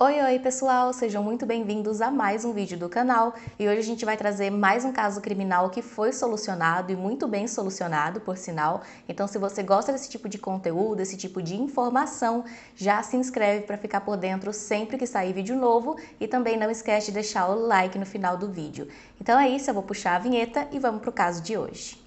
Oi pessoal, sejam muito bem-vindos a mais um vídeo do canal e hoje a gente vai trazer mais um caso criminal que foi solucionado e muito bem solucionado, por sinal. Então se você gosta desse tipo de conteúdo, desse tipo de informação, já se inscreve para ficar por dentro sempre que sair vídeo novo e também não esquece de deixar o like no final do vídeo. Então é isso, eu vou puxar a vinheta e vamos pro caso de hoje.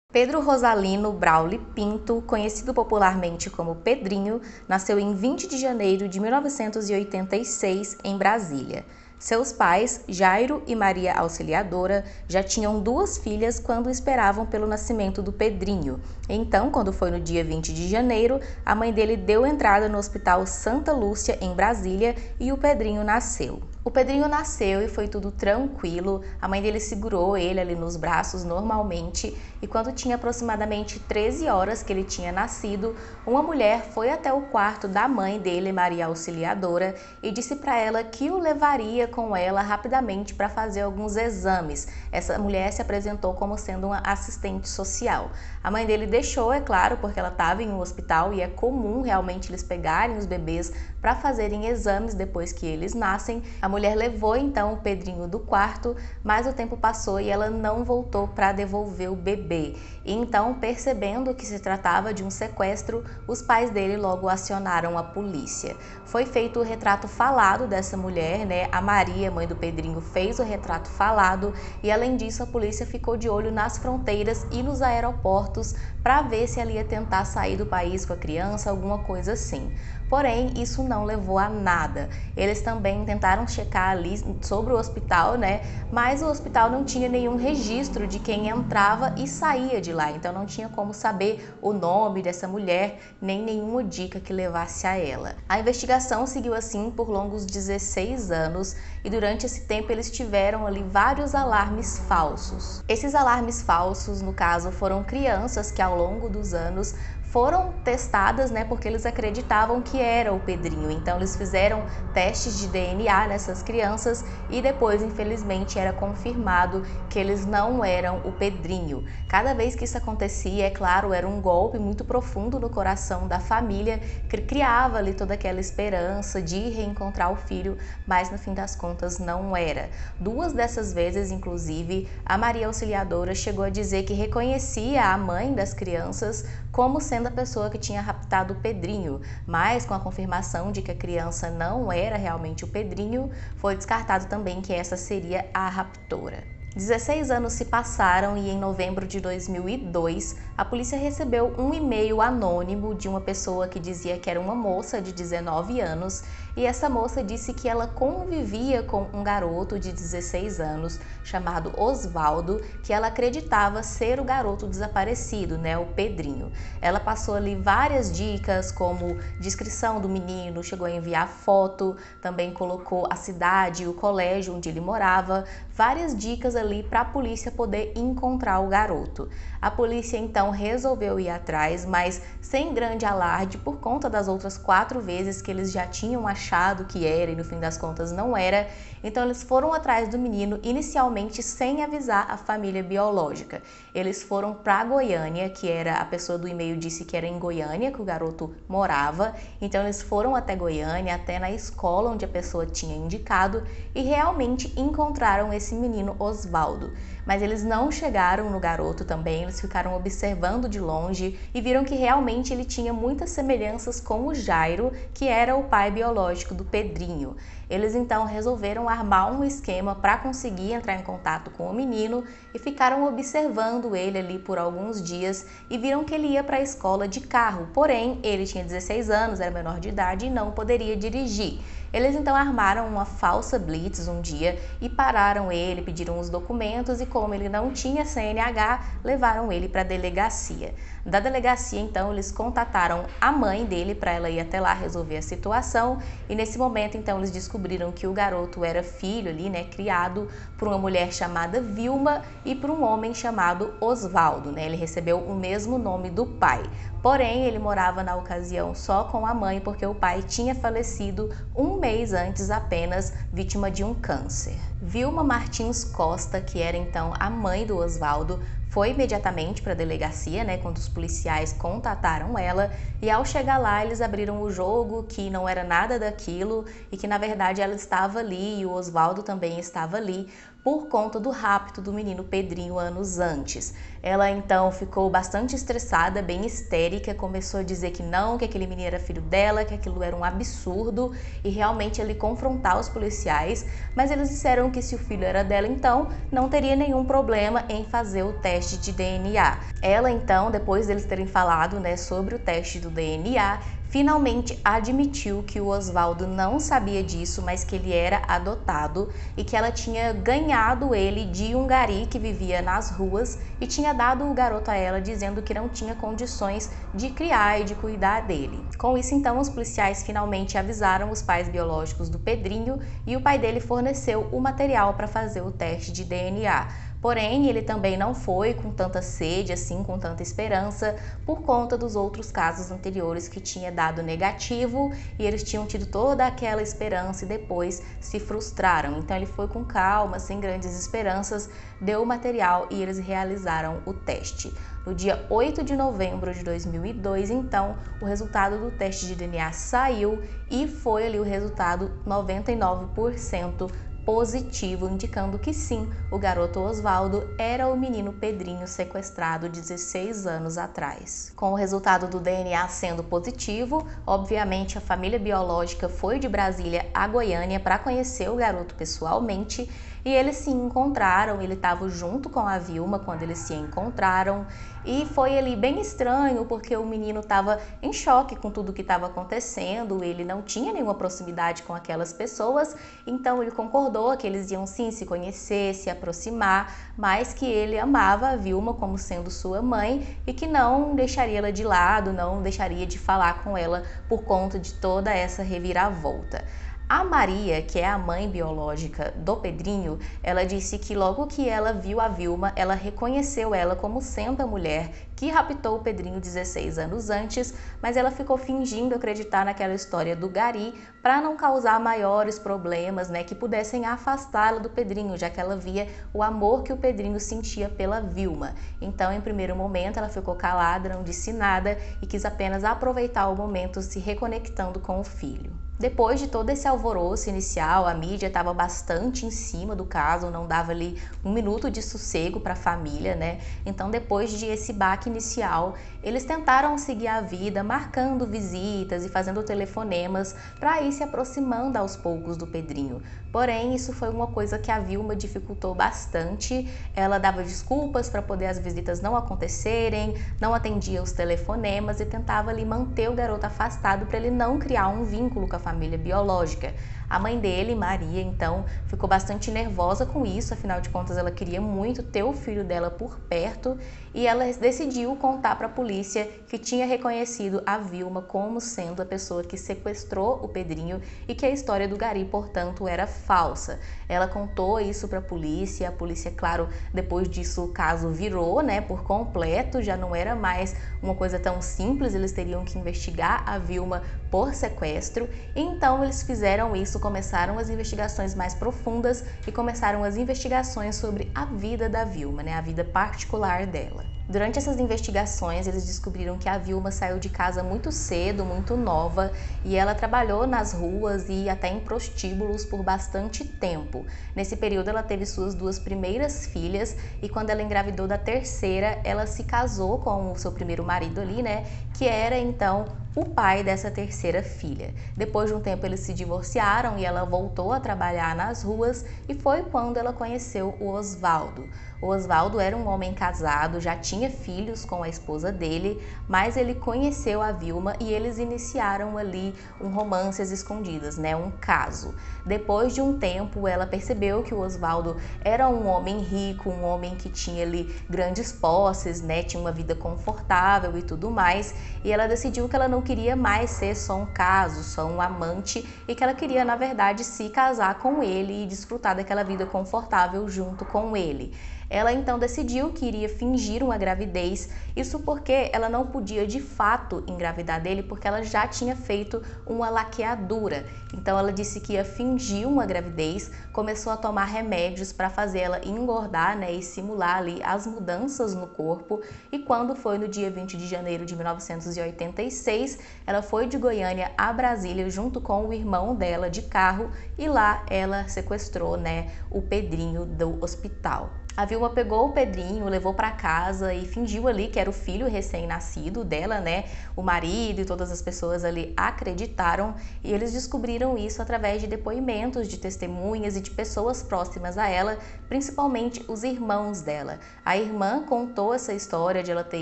Pedro Rosalino Brauli Pinto, conhecido popularmente como Pedrinho, nasceu em 20 de janeiro de 1986 em Brasília. Seus pais, Jairo e Maria Auxiliadora, já tinham duas filhas quando esperavam pelo nascimento do Pedrinho. Então, quando foi no dia 20 de janeiro, a mãe dele deu entrada no Hospital Santa Lúcia, em Brasília, e o Pedrinho nasceu. O Pedrinho nasceu e foi tudo tranquilo, a mãe dele segurou ele ali nos braços normalmente e quando tinha aproximadamente 13 horas que ele tinha nascido, uma mulher foi até o quarto da mãe dele, Maria Auxiliadora, e disse para ela que o levaria com ela rapidamente para fazer alguns exames. Essa mulher se apresentou como sendo uma assistente social. A mãe dele deixou, é claro, porque ela estava em um hospital e é comum realmente eles pegarem os bebês para fazerem exames depois que eles nascem. A mulher levou então o Pedrinho do quarto, mas o tempo passou e ela não voltou para devolver o bebê. E então, percebendo que se tratava de um sequestro, os pais dele logo acionaram a polícia. Foi feito o retrato falado dessa mulher, né? A Maria, mãe do Pedrinho, fez o retrato falado e além disso a polícia ficou de olho nas fronteiras e nos aeroportos para ver se ela ia tentar sair do país com a criança, alguma coisa assim. Porém, isso não levou a nada. Eles também tentaram checar ali sobre o hospital, né? Mas o hospital não tinha nenhum registro de quem entrava e saía de lá. Então não tinha como saber o nome dessa mulher, nem nenhuma dica que levasse a ela. A investigação seguiu assim por longos 16 anos e durante esse tempo eles tiveram ali vários alarmes falsos. Esses alarmes falsos, no caso, foram crianças que ao longo dos anos foram testadas, né, porque eles acreditavam que era o Pedrinho. Então eles fizeram testes de DNA nessas crianças e depois, infelizmente, era confirmado que eles não eram o Pedrinho. Cada vez que isso acontecia, é claro, era um golpe muito profundo no coração da família, que criava ali toda aquela esperança de reencontrar o filho, mas no fim das contas não era. Duas dessas vezes, inclusive, a Maria Auxiliadora chegou a dizer que reconhecia a mãe das crianças como sendo a pessoa que tinha raptado o Pedrinho, mas com a confirmação de que a criança não era realmente o Pedrinho, foi descartado também que essa seria a raptora. 16 anos se passaram e em novembro de 2002, a polícia recebeu um e-mail anônimo de uma pessoa que dizia que era uma moça de 19 anos e essa moça disse que ela convivia com um garoto de 16 anos chamado Osvaldo, que ela acreditava ser o garoto desaparecido, né, o Pedrinho. Ela passou ali várias dicas, como descrição do menino, chegou a enviar foto, também colocou a cidade e o colégio onde ele morava, várias dicas ali para a polícia poder encontrar o garoto. A polícia então resolveu ir atrás, mas sem grande alarde por conta das outras 4 vezes que eles já tinham achado que era e no fim das contas não era. Então eles foram atrás do menino inicialmente sem avisar a família biológica. Eles foram para Goiânia, que era a pessoa do e-mail disse que era em Goiânia que o garoto morava. Então eles foram até Goiânia, até na escola onde a pessoa tinha indicado e realmente encontraram esse menino Osvaldo. Mas eles não chegaram no garoto também, eles ficaram observando de longe e viram que realmente ele tinha muitas semelhanças com o Jairo, que era o pai biológico do Pedrinho. Eles então resolveram armar um esquema para conseguir entrar em contato com o menino e ficaram observando ele ali por alguns dias e viram que ele ia para a escola de carro, porém ele tinha 16 anos, era menor de idade e não poderia dirigir. Eles então armaram uma falsa blitz um dia e pararam ele, pediram os documentos e como ele não tinha CNH, levaram ele para a delegacia. Da delegacia então eles contataram a mãe dele para ela ir até lá resolver a situação e nesse momento então eles descobriram que o garoto era filho ali, né, criado por uma mulher chamada Vilma e por um homem chamado Osvaldo, né? Ele recebeu o mesmo nome do pai. Porém, ele morava na ocasião só com a mãe porque o pai tinha falecido um mês antes apenas, vítima de um câncer. Vilma Martins Costa, que era então a mãe do Osvaldo, foi imediatamente para a delegacia, né, quando os policiais contataram ela, e ao chegar lá eles abriram o jogo que não era nada daquilo e que na verdade ela estava ali e o Osvaldo também estava ali por conta do rapto do menino Pedrinho anos antes. Ela então ficou bastante estressada, bem histérica, começou a dizer que não, que aquele menino era filho dela, que aquilo era um absurdo e realmente ele confrontar os policiais, mas eles disseram que se o filho era dela então não teria nenhum problema em fazer o teste de DNA. Ela então, depois deles terem falado, né, sobre o teste do DNA, finalmente admitiu que o Osvaldo não sabia disso, mas que ele era adotado e que ela tinha ganhado ele de um gari que vivia nas ruas e tinha dado o garoto a ela dizendo que não tinha condições de criar e de cuidar dele. Com isso, então, os policiais finalmente avisaram os pais biológicos do Pedrinho e o pai dele forneceu o material para fazer o teste de DNA. Porém, ele também não foi com tanta sede, assim, com tanta esperança, por conta dos outros casos anteriores que tinha dado negativo e eles tinham tido toda aquela esperança e depois se frustraram. Então ele foi com calma, sem grandes esperanças, deu o material e eles realizaram o teste. No dia 8 de novembro de 2002, então, o resultado do teste de DNA saiu e foi ali o resultado 99% positivo, indicando que sim, o garoto Osvaldo era o menino Pedrinho sequestrado 16 anos atrás. Com o resultado do DNA sendo positivo, obviamente a família biológica foi de Brasília a Goiânia para conhecer o garoto pessoalmente e eles se encontraram, ele estava junto com a Vilma quando eles se encontraram e foi ali bem estranho porque o menino estava em choque com tudo que estava acontecendo, ele não tinha nenhuma proximidade com aquelas pessoas, então ele concordou que eles iam sim se conhecer, se aproximar, mas que ele amava a Vilma como sendo sua mãe e que não deixaria ela de lado, não deixaria de falar com ela por conta de toda essa reviravolta. A Maria, que é a mãe biológica do Pedrinho, ela disse que logo que ela viu a Vilma, ela reconheceu ela como sendo a mulher que raptou o Pedrinho 16 anos antes, mas ela ficou fingindo acreditar naquela história do gari para não causar maiores problemas, né, que pudessem afastá-la do Pedrinho, já que ela via o amor que o Pedrinho sentia pela Vilma. Então, em primeiro momento, ela ficou calada, não disse nada e quis apenas aproveitar o momento se reconectando com o filho. Depois de todo esse alvoroço inicial, a mídia estava bastante em cima do caso, não dava ali um minuto de sossego para a família, né? Então, depois de esse baque inicial, eles tentaram seguir a vida, marcando visitas e fazendo telefonemas para ir se aproximando aos poucos do Pedrinho. Porém, isso foi uma coisa que a Vilma dificultou bastante. Ela dava desculpas para poder as visitas não acontecerem, não atendia os telefonemas e tentava ali manter o garoto afastado para ele não criar um vínculo com a família biológica. A mãe dele, Maria, então, ficou bastante nervosa com isso, afinal de contas ela queria muito ter o filho dela por perto e ela decidiu contar para a polícia que tinha reconhecido a Vilma como sendo a pessoa que sequestrou o Pedrinho e que a história do gari, portanto, era falsa. Ela contou isso para a polícia, claro, depois disso o caso virou, né, por completo, já não era mais uma coisa tão simples, eles teriam que investigar a Vilma por sequestro, e então eles fizeram isso, começaram as investigações mais profundas e começaram as investigações sobre a vida da Vilma, né, a vida particular dela. Durante essas investigações, eles descobriram que a Vilma saiu de casa muito cedo, muito nova, e ela trabalhou nas ruas e até em prostíbulos por bastante tempo. Nesse período, ela teve suas 2 primeiras filhas, e quando ela engravidou da terceira, ela se casou com o seu primeiro marido ali, né, que era então o pai dessa terceira filha. Depois de um tempo, eles se divorciaram e ela voltou a trabalhar nas ruas, e foi quando ela conheceu o Osvaldo. O Osvaldo era um homem casado, já tinha filhos com a esposa dele, mas ele conheceu a Vilma e eles iniciaram ali um romance às escondidas, né? Um caso. Depois de um tempo, ela percebeu que o Osvaldo era um homem rico, um homem que tinha ali grandes posses, né? Tinha uma vida confortável e tudo mais, e ela decidiu que ela não queria mais ser só um caso, só um amante, e que ela queria, na verdade, se casar com ele e desfrutar daquela vida confortável junto com ele. Ela então decidiu que iria fingir uma gravidez, isso porque ela não podia de fato engravidar dele, porque ela já tinha feito uma laqueadura. Então ela disse que ia fingir uma gravidez, começou a tomar remédios para fazer ela engordar, né, e simular ali as mudanças no corpo. E quando foi no dia 20 de janeiro de 1986, ela foi de Goiânia a Brasília junto com o irmão dela de carro e lá ela sequestrou, né, o Pedrinho do hospital. A Vilma pegou o Pedrinho, levou para casa e fingiu ali que era o filho recém-nascido dela, né? O marido e todas as pessoas ali acreditaram e eles descobriram isso através de depoimentos de testemunhas e de pessoas próximas a ela, principalmente os irmãos dela. A irmã contou essa história de ela ter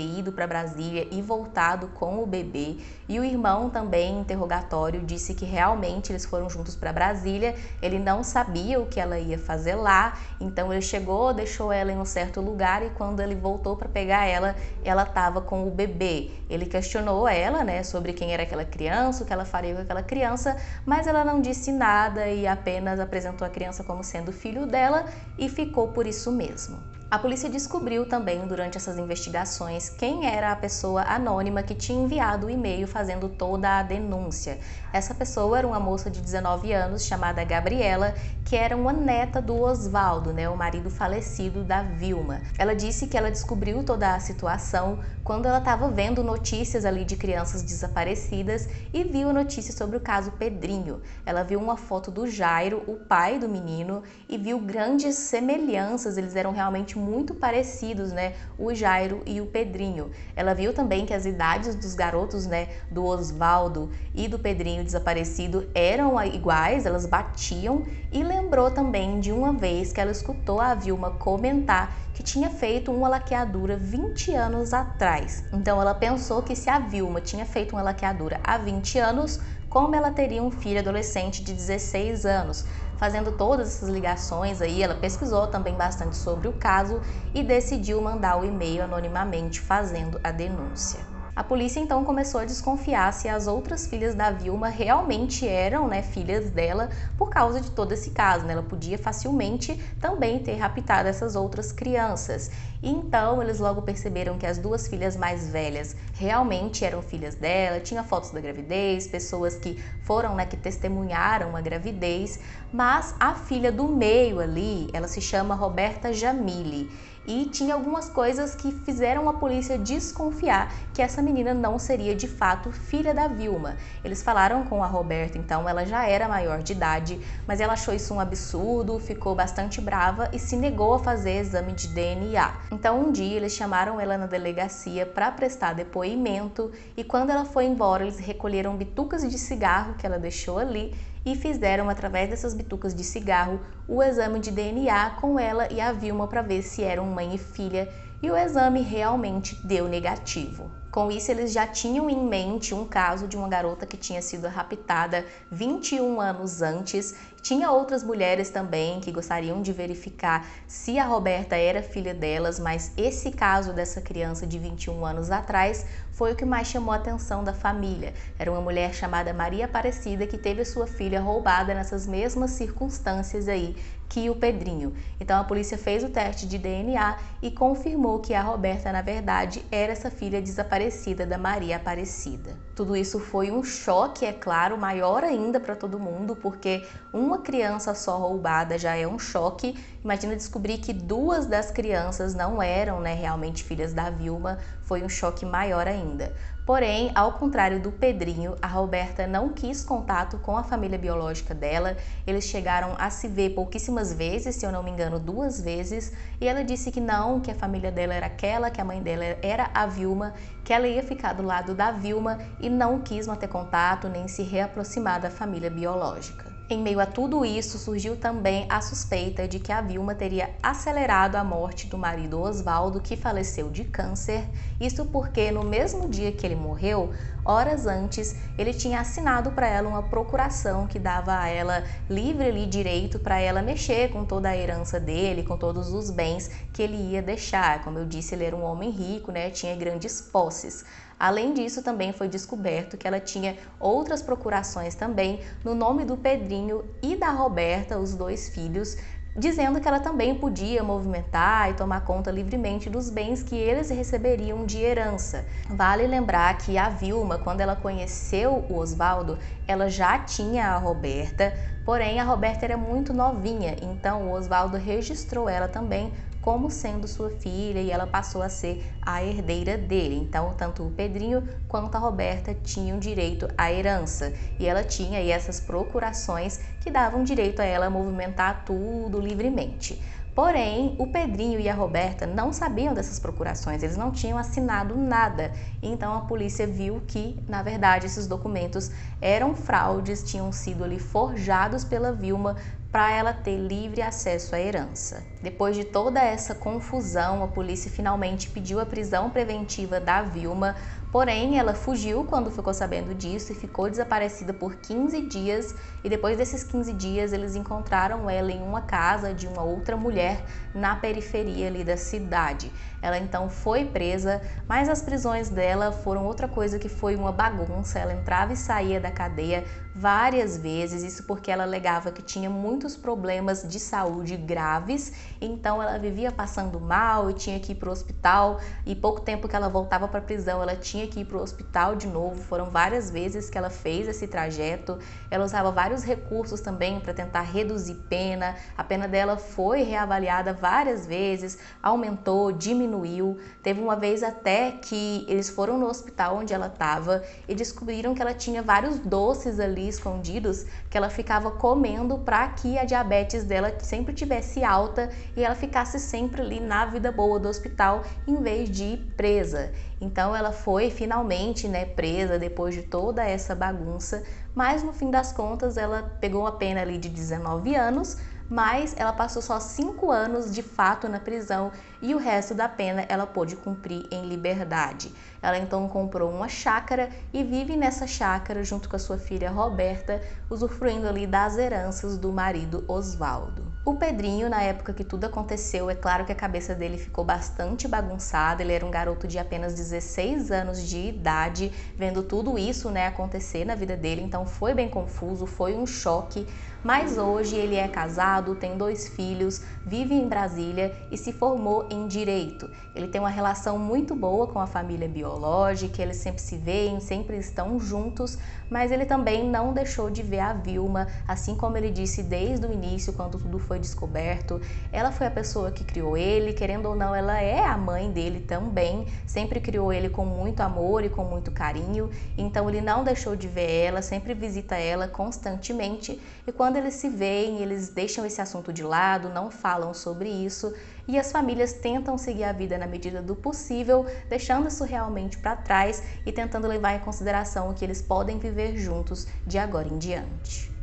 ido para Brasília e voltado com o bebê, e o irmão também, em interrogatório, disse que realmente eles foram juntos para Brasília, ele não sabia o que ela ia fazer lá, então ele chegou, deixou ela em um certo lugar e quando ele voltou para pegar ela estava com o bebê. Ele questionou ela, né, sobre quem era aquela criança, o que ela faria com aquela criança, mas ela não disse nada e apenas apresentou a criança como sendo filho dela e ficou por isso mesmo. A polícia descobriu também durante essas investigações quem era a pessoa anônima que tinha enviado o e-mail fazendo toda a denúncia. Essa pessoa era uma moça de 19 anos chamada Gabriela, que era uma neta do Osvaldo, né, o marido falecido da Vilma. Ela disse que ela descobriu toda a situação quando ela estava vendo notícias ali de crianças desaparecidas e viu notícias sobre o caso Pedrinho. Ela viu uma foto do Jairo, o pai do menino, e viu grandes semelhanças, eles eram realmente muito parecidos, né, o Jairo e o Pedrinho. Ela viu também que as idades dos garotos, né, do Osvaldo e do Pedrinho desaparecido eram iguais, elas batiam, e lembrou também de uma vez que ela escutou a Vilma comentar que tinha feito uma laqueadura 20 anos atrás. Então ela pensou que se a Vilma tinha feito uma laqueadura há 20 anos, como ela teria um filho adolescente de 16 anos? Fazendo todas essas ligações aí, ela pesquisou também bastante sobre o caso e decidiu mandar o e-mail anonimamente fazendo a denúncia. A polícia então começou a desconfiar se as outras filhas da Vilma realmente eram, né, filhas dela por causa de todo esse caso, né? Ela podia facilmente também ter raptado essas outras crianças. E então eles logo perceberam que as duas filhas mais velhas realmente eram filhas dela, tinha fotos da gravidez, pessoas que foram, né, que testemunharam a gravidez, mas a filha do meio ali, ela se chama Roberta Jamile. E tinha algumas coisas que fizeram a polícia desconfiar que essa menina não seria de fato filha da Vilma. Eles falaram com a Roberta, então ela já era maior de idade, mas ela achou isso um absurdo, ficou bastante brava e se negou a fazer exame de DNA. Então um dia eles chamaram ela na delegacia para prestar depoimento e quando ela foi embora eles recolheram bitucas de cigarro que ela deixou ali e fizeram, através dessas bitucas de cigarro, o exame de DNA com ela e a Vilma para ver se eram mãe e filha, e o exame realmente deu negativo. Com isso, eles já tinham em mente um caso de uma garota que tinha sido raptada 21 anos antes. Tinha outras mulheres também que gostariam de verificar se a Roberta era filha delas, mas esse caso dessa criança de 21 anos atrás foi o que mais chamou a atenção da família. Era uma mulher chamada Maria Aparecida que teve a sua filha roubada nessas mesmas circunstâncias aí que o Pedrinho. Então a polícia fez o teste de DNA e confirmou que a Roberta, na verdade, era essa filha desaparecida da Maria Aparecida. Tudo isso foi um choque, é claro, maior ainda para todo mundo, porque uma criança só roubada já é um choque. Imagina descobrir que duas das crianças não eram, né, realmente filhas da Vilma, foi um choque maior ainda. Porém, ao contrário do Pedrinho, a Roberta não quis contato com a família biológica dela. Eles chegaram a se ver pouquíssimas vezes, se eu não me engano, 2 vezes, e ela disse que não, que a família dela era aquela, que a mãe dela era a Vilma, que ela ia ficar do lado da Vilma e não quis manter contato nem se reaproximar da família biológica. Em meio a tudo isso, surgiu também a suspeita de que a Vilma teria acelerado a morte do marido Osvaldo, que faleceu de câncer. Isso porque no mesmo dia que ele morreu, horas antes, ele tinha assinado para ela uma procuração que dava a ela livre direito para ela mexer com toda a herança dele, com todos os bens que ele ia deixar. Como eu disse, ele era um homem rico, né? Tinha grandes posses. Além disso, também foi descoberto que ela tinha outras procurações também no nome do Pedrinho e da Roberta, os 2 filhos, dizendo que ela também podia movimentar e tomar conta livremente dos bens que eles receberiam de herança. Vale lembrar que a Vilma, quando ela conheceu o Oswaldo, ela já tinha a Roberta, porém a Roberta era muito novinha, então o Oswaldo registrou ela também como sendo sua filha e ela passou a ser a herdeira dele. Então, tanto o Pedrinho quanto a Roberta tinham direito à herança e ela tinha aí essas procurações que davam direito a ela movimentar tudo livremente. Porém, o Pedrinho e a Roberta não sabiam dessas procurações, eles não tinham assinado nada. Então a polícia viu que, na verdade, esses documentos eram fraudes, tinham sido ali forjados pela Vilma para ela ter livre acesso à herança. Depois de toda essa confusão, a polícia finalmente pediu a prisão preventiva da Vilma, porém ela fugiu quando ficou sabendo disso e ficou desaparecida por 15 dias e depois desses 15 dias eles encontraram ela em uma casa de uma outra mulher na periferia ali da cidade. Ela então foi presa, mas as prisões dela foram outra coisa que foi uma bagunça. Ela entrava e saía da cadeia várias vezes, isso porque ela alegava que tinha muitos problemas de saúde graves, então ela vivia passando mal e tinha que ir para o hospital e pouco tempo que ela voltava para a prisão ela tinha que ir para o hospital de novo. Foram várias vezes que ela fez esse trajeto. Ela usava vários recursos também para tentar reduzir pena. A pena dela foi reavaliada várias vezes, aumentou, diminuiu. Teve uma vez até que eles foram no hospital onde ela estava e descobriram que ela tinha vários doces ali escondidos que ela ficava comendo para que a diabetes dela sempre tivesse alta e ela ficasse sempre ali na vida boa do hospital em vez de ir presa. Então ela foi finalmente, presa depois de toda essa bagunça, mas no fim das contas ela pegou uma pena ali de 19 anos, mas ela passou só 5 anos de fato na prisão e o resto da pena ela pôde cumprir em liberdade. Ela então comprou uma chácara e vive nessa chácara junto com a sua filha Roberta, usufruindo ali das heranças do marido Oswaldo. O Pedrinho, na época que tudo aconteceu, é claro que a cabeça dele ficou bastante bagunçada. Ele era um garoto de apenas 16 anos de idade, vendo tudo isso, acontecer na vida dele, então foi bem confuso, foi um choque. Mas hoje ele é casado, tem 2 filhos, vive em Brasília e se formou em Direito. Ele tem uma relação muito boa com a família biológica, eles sempre se veem, sempre estão juntos, mas ele também não deixou de ver a Vilma, assim como ele disse desde o início, quando tudo foi descoberto. Ela foi a pessoa que criou ele, querendo ou não, ela é a mãe dele também, sempre criou ele com muito amor e com muito carinho, então ele não deixou de ver ela, sempre visita ela constantemente e quando eles se veem, eles deixam esse assunto de lado, não falam sobre isso e as famílias tentam seguir a vida na medida do possível, deixando isso realmente para trás e tentando levar em consideração o que eles podem viver juntos de agora em diante.